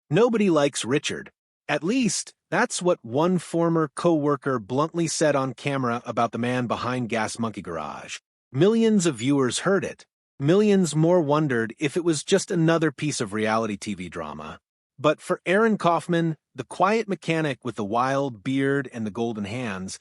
Nobody likes Richard. At least, that's what one former co-worker bluntly said on camera about the man behind Gas Monkey Garage. Millions of viewers heard it. Millions more wondered if it was just another piece of reality TV drama. But for Aaron Kaufman, the quiet mechanic with the wild beard and the golden hands,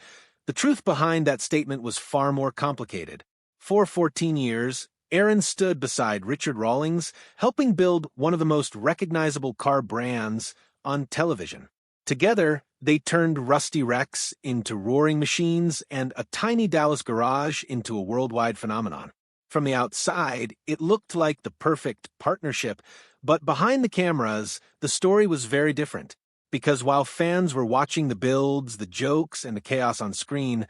the truth behind that statement was far more complicated. For 14 years, Aaron stood beside Richard Rawlings, helping build one of the most recognizable car brands on television. Together, they turned Rusty Rex into roaring machines and a tiny Dallas garage into a worldwide phenomenon. From the outside, it looked like the perfect partnership, but behind the cameras, the story was very different. Because while fans were watching the builds, the jokes, and the chaos on screen,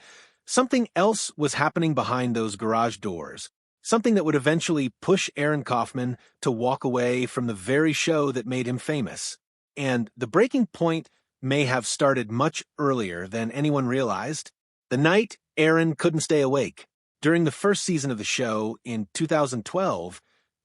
something else was happening behind those garage doors. Something that would eventually push Aaron Kaufman to walk away from the very show that made him famous. And the breaking point may have started much earlier than anyone realized. The night Aaron couldn't stay awake. During the first season of the show in 2012,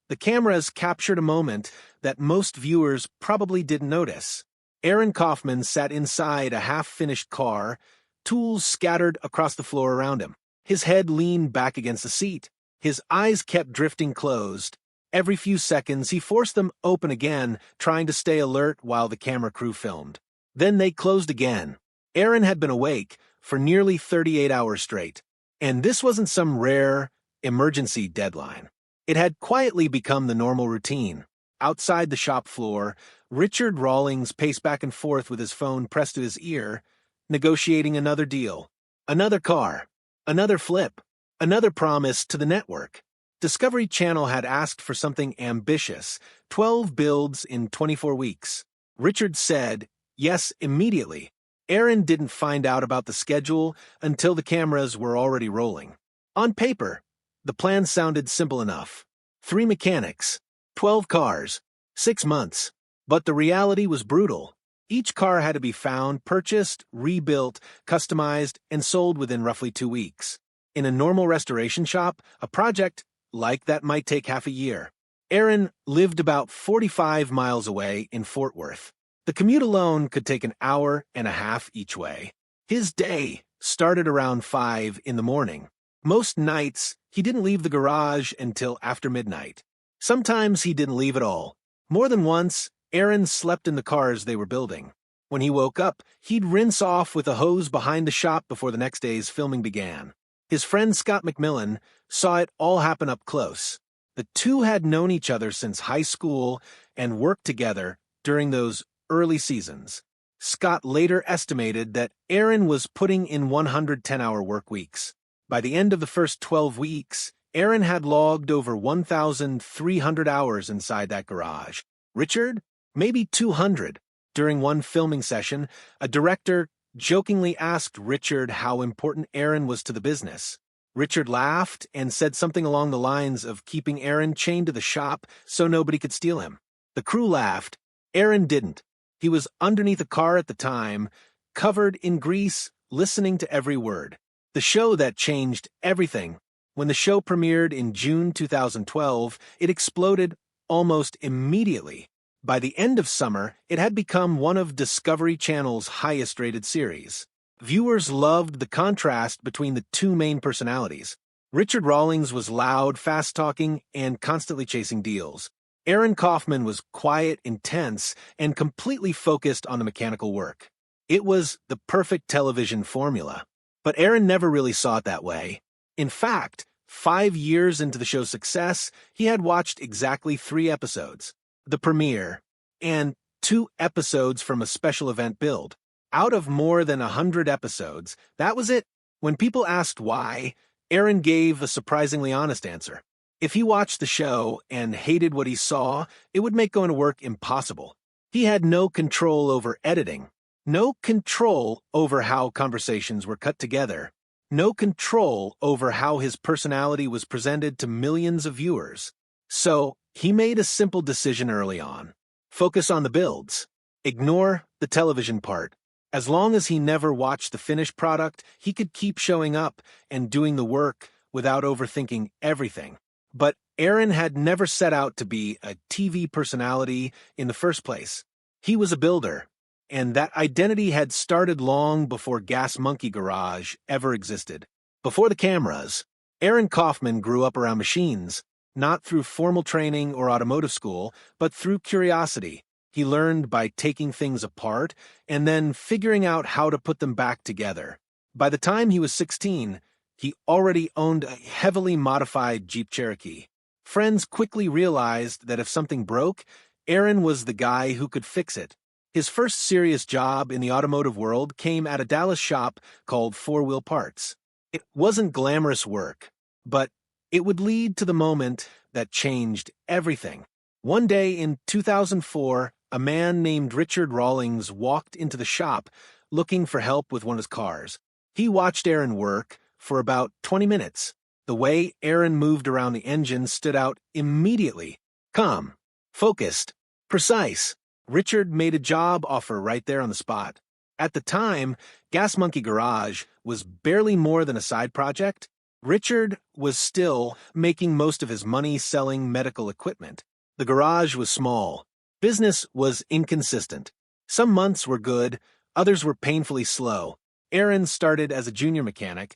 the cameras captured a moment that most viewers probably didn't notice. Aaron Kaufman sat inside a half-finished car, tools scattered across the floor around him. His head leaned back against the seat. His eyes kept drifting closed. Every few seconds, he forced them open again, trying to stay alert while the camera crew filmed. Then they closed again. Aaron had been awake for nearly 38 hours straight. And this wasn't some rare emergency deadline. It had quietly become the normal routine. Outside the shop floor, Richard Rawlings paced back and forth with his phone pressed to his ear, negotiating another deal. Another car. Another flip. Another promise to the network. Discovery Channel had asked for something ambitious, 12 builds in 24 weeks. Richard said yes immediately. Aaron didn't find out about the schedule until the cameras were already rolling. On paper, the plan sounded simple enough. 3 mechanics, 12 cars, 6 months. But the reality was brutal. Each car had to be found, purchased, rebuilt, customized, and sold within roughly 2 weeks. In a normal restoration shop, a project like that might take half a year. Aaron lived about 45 miles away in Fort Worth. The commute alone could take an hour and a half each way. His day started around 5 in the morning. Most nights, he didn't leave the garage until after midnight. Sometimes he didn't leave at all. More than once, Aaron slept in the cars they were building. When he woke up, he'd rinse off with a hose behind the shop before the next day's filming began. His friend Scott McMillan saw it all happen up close. The two had known each other since high school and worked together during those early seasons. Scott later estimated that Aaron was putting in 110-hour work weeks. By the end of the first 12 weeks, Aaron had logged over 1,300 hours inside that garage. Richard? Maybe 200. During one filming session, a director jokingly asked Richard how important Aaron was to the business. Richard laughed and said something along the lines of keeping Aaron chained to the shop so nobody could steal him. The crew laughed. Aaron didn't. He was underneath a car at the time, covered in grease, listening to every word. The show that changed everything. When the show premiered in June 2012, it exploded almost immediately. By the end of summer, it had become one of Discovery Channel's highest-rated series. Viewers loved the contrast between the two main personalities. Richard Rawlings was loud, fast-talking, and constantly chasing deals. Aaron Kaufman was quiet, intense, and completely focused on the mechanical work. It was the perfect television formula. But Aaron never really saw it that way. In fact, 5 years into the show's success, he had watched exactly 3 episodes. The premiere, and 2 episodes from a special event build. Out of more than 100 episodes, that was it. When people asked why, Aaron gave a surprisingly honest answer. If he watched the show and hated what he saw, it would make going to work impossible. He had no control over editing, no control over how conversations were cut together, no control over how his personality was presented to millions of viewers. So, he made a simple decision early on. Focus on the builds. Ignore the television part. As long as he never watched the finished product, he could keep showing up and doing the work without overthinking everything. But Aaron had never set out to be a TV personality in the first place. He was a builder, and that identity had started long before Gas Monkey Garage ever existed. Before the cameras, Aaron Kaufman grew up around machines, not through formal training or automotive school, but through curiosity. He learned by taking things apart and then figuring out how to put them back together. By the time he was 16, he already owned a heavily modified Jeep Cherokee. Friends quickly realized that if something broke, Aaron was the guy who could fix it. His first serious job in the automotive world came at a Dallas shop called 4-Wheel Parts. It wasn't glamorous work, but it would lead to the moment that changed everything. One day in 2004, a man named Richard Rawlings walked into the shop looking for help with one of his cars. He watched Aaron work for about 20 minutes. The way Aaron moved around the engine stood out immediately. Calm, focused, precise. Richard made a job offer right there on the spot. At the time, Gas Monkey Garage was barely more than a side project. Richard was still making most of his money selling medical equipment. The garage was small. Business was inconsistent. Some months were good, others were painfully slow. Aaron started as a junior mechanic,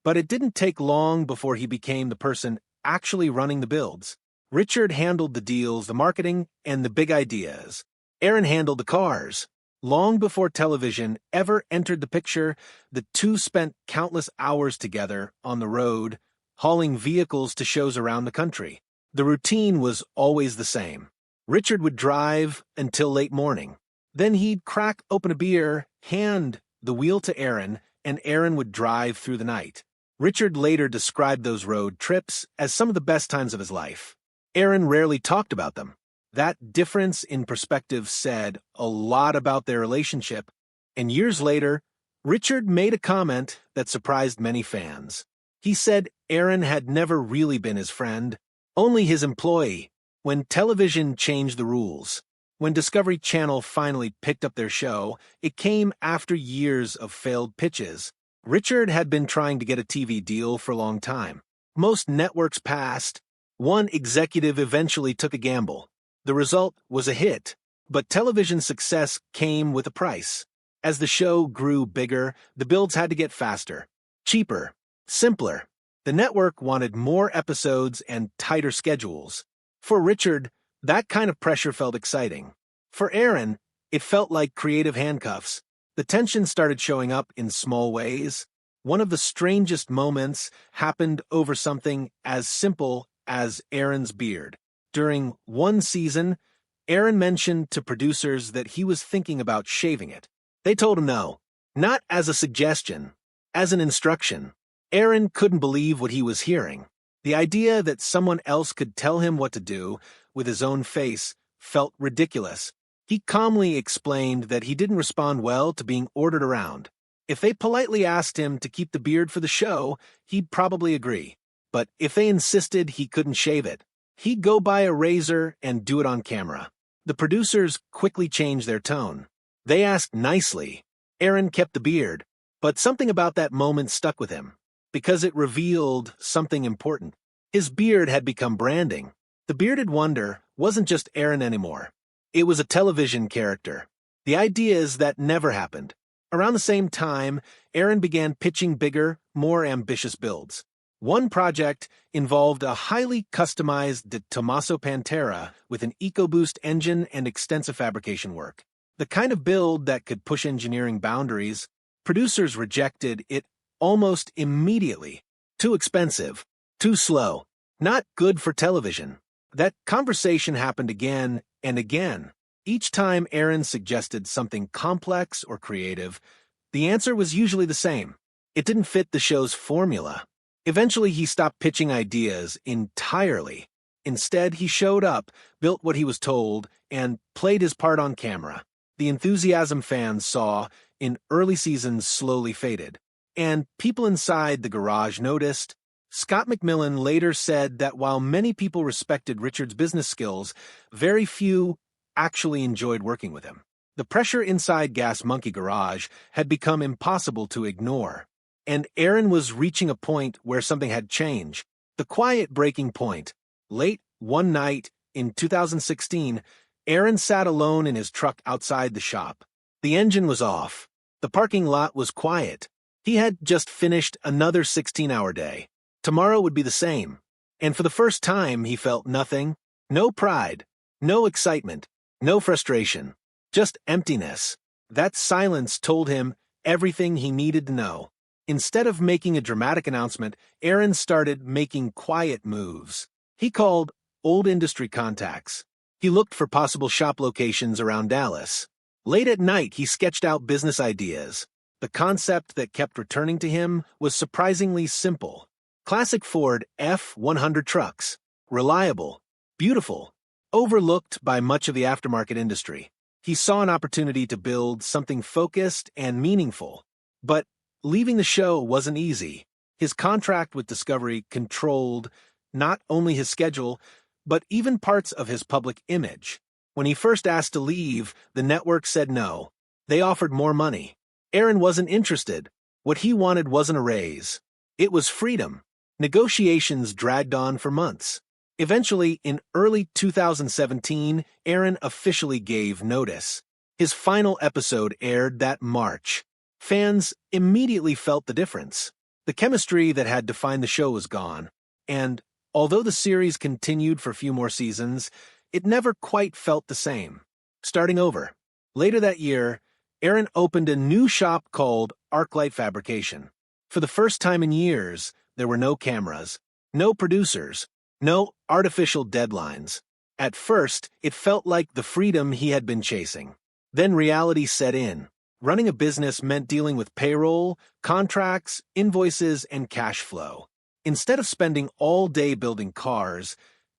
but it didn't take long before he became the person actually running the builds. Richard handled the deals, the marketing, and the big ideas. Aaron handled the cars. Long before television ever entered the picture, the two spent countless hours together on the road, hauling vehicles to shows around the country. The routine was always the same. Richard would drive until late morning. Then he'd crack open a beer, hand the wheel to Aaron, and Aaron would drive through the night. Richard later described those road trips as some of the best times of his life. Aaron rarely talked about them. That difference in perspective said a lot about their relationship, and years later, Richard made a comment that surprised many fans. He said Aaron had never really been his friend, only his employee. When television changed the rules, when Discovery Channel finally picked up their show, it came after years of failed pitches. Richard had been trying to get a TV deal for a long time. Most networks passed. One executive eventually took a gamble. The result was a hit, but television success came with a price. As the show grew bigger, the builds had to get faster, cheaper, simpler. The network wanted more episodes and tighter schedules. For Richard, that kind of pressure felt exciting. For Aaron, it felt like creative handcuffs. The tension started showing up in small ways. One of the strangest moments happened over something as simple as Aaron's beard. During one season, Aaron mentioned to producers that he was thinking about shaving it. They told him no, not as a suggestion, as an instruction. Aaron couldn't believe what he was hearing. The idea that someone else could tell him what to do with his own face felt ridiculous. He calmly explained that he didn't respond well to being ordered around. If they politely asked him to keep the beard for the show, he'd probably agree. But if they insisted he couldn't shave it, he'd go buy a razor and do it on camera. The producers quickly changed their tone. They asked nicely. Aaron kept the beard, but something about that moment stuck with him, because it revealed something important. His beard had become branding. The bearded wonder wasn't just Aaron anymore. It was a television character. The ideas that never happened. Around the same time, Aaron began pitching bigger, more ambitious builds. One project involved a highly customized Tommaso Pantera with an EcoBoost engine and extensive fabrication work. The kind of build that could push engineering boundaries. Producers rejected it almost immediately. Too expensive. Too slow. Not good for television. That conversation happened again and again. Each time Aaron suggested something complex or creative, the answer was usually the same. It didn't fit the show's formula. Eventually, he stopped pitching ideas entirely. Instead, he showed up, built what he was told, and played his part on camera. The enthusiasm fans saw in early seasons slowly faded, and people inside the garage noticed. Scott McMillan later said that while many people respected Richard's business skills, very few actually enjoyed working with him. The pressure inside Gas Monkey Garage had become impossible to ignore. And Aaron was reaching a point where something had changed. The quiet breaking point. Late one night in 2016, Aaron sat alone in his truck outside the shop. The engine was off. The parking lot was quiet. He had just finished another 16-hour day. Tomorrow would be the same. And for the first time, he felt nothing. No pride. No excitement. No frustration. Just emptiness. That silence told him everything he needed to know. Instead of making a dramatic announcement, Aaron started making quiet moves. He called old industry contacts. He looked for possible shop locations around Dallas. Late at night, he sketched out business ideas. The concept that kept returning to him was surprisingly simple. Classic Ford F-100 trucks. Reliable. Beautiful. Overlooked by much of the aftermarket industry. He saw an opportunity to build something focused and meaningful. But leaving the show wasn't easy. His contract with Discovery controlled not only his schedule, but even parts of his public image. When he first asked to leave, the network said no. They offered more money. Aaron wasn't interested. What he wanted wasn't a raise. It was freedom. Negotiations dragged on for months. Eventually, in early 2017, Aaron officially gave notice. His final episode aired that March. Fans immediately felt the difference. The chemistry that had defined the show was gone. And although the series continued for a few more seasons, it never quite felt the same. Starting over. Later that year, Aaron opened a new shop called ArcLight Fabrication. For the first time in years, there were no cameras, no producers, no artificial deadlines. At first, it felt like the freedom he had been chasing. Then reality set in. Running a business meant dealing with payroll, contracts, invoices, and cash flow. Instead of spending all day building cars,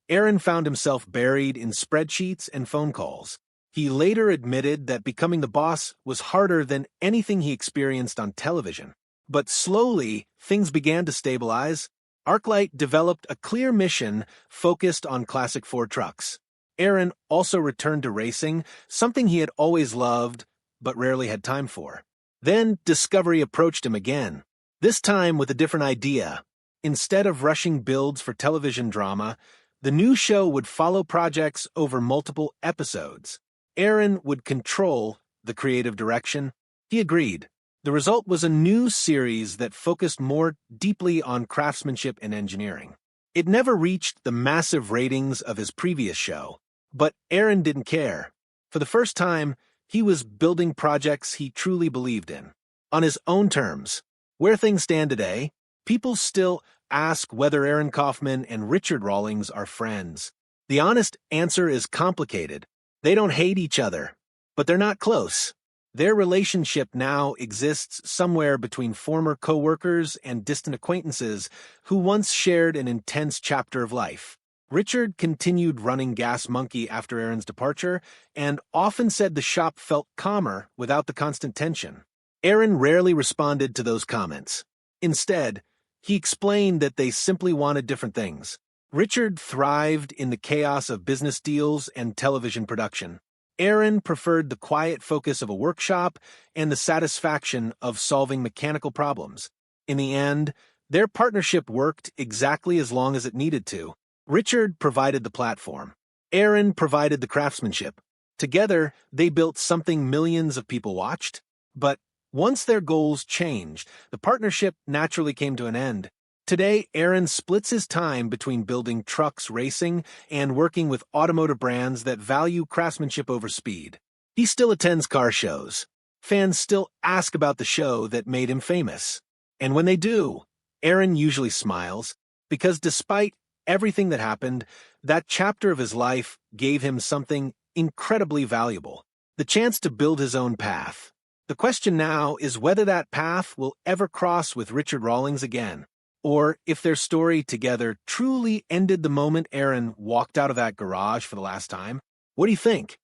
Aaron found himself buried in spreadsheets and phone calls. He later admitted that becoming the boss was harder than anything he experienced on television. But slowly, things began to stabilize. ArcLight developed a clear mission focused on classic Ford trucks. Aaron also returned to racing, something he had always loved, but rarely had time for. Then Discovery approached him again, this time with a different idea. Instead of rushing builds for television drama, the new show would follow projects over multiple episodes. Aaron would control the creative direction. He agreed. The result was a new series that focused more deeply on craftsmanship and engineering. It never reached the massive ratings of his previous show, but Aaron didn't care. For the first time, he was building projects he truly believed in. On his own terms. Where things stand today, people still ask whether Aaron Kaufman and Richard Rawlings are friends. The honest answer is complicated. They don't hate each other, but they're not close. Their relationship now exists somewhere between former co-workers and distant acquaintances who once shared an intense chapter of life. Richard continued running Gas Monkey after Aaron's departure and often said the shop felt calmer without the constant tension. Aaron rarely responded to those comments. Instead, he explained that they simply wanted different things. Richard thrived in the chaos of business deals and television production. Aaron preferred the quiet focus of a workshop and the satisfaction of solving mechanical problems. In the end, their partnership worked exactly as long as it needed to. Richard provided the platform. Aaron provided the craftsmanship. Together, they built something millions of people watched. But once their goals changed, the partnership naturally came to an end. Today, Aaron splits his time between building trucks racing and working with automotive brands that value craftsmanship over speed. He still attends car shows. Fans still ask about the show that made him famous. And when they do, Aaron usually smiles, because despite everything that happened, that chapter of his life gave him something incredibly valuable, the chance to build his own path. The question now is whether that path will ever cross with Richard Rawlings again, or if their story together truly ended the moment Aaron walked out of that garage for the last time. What do you think?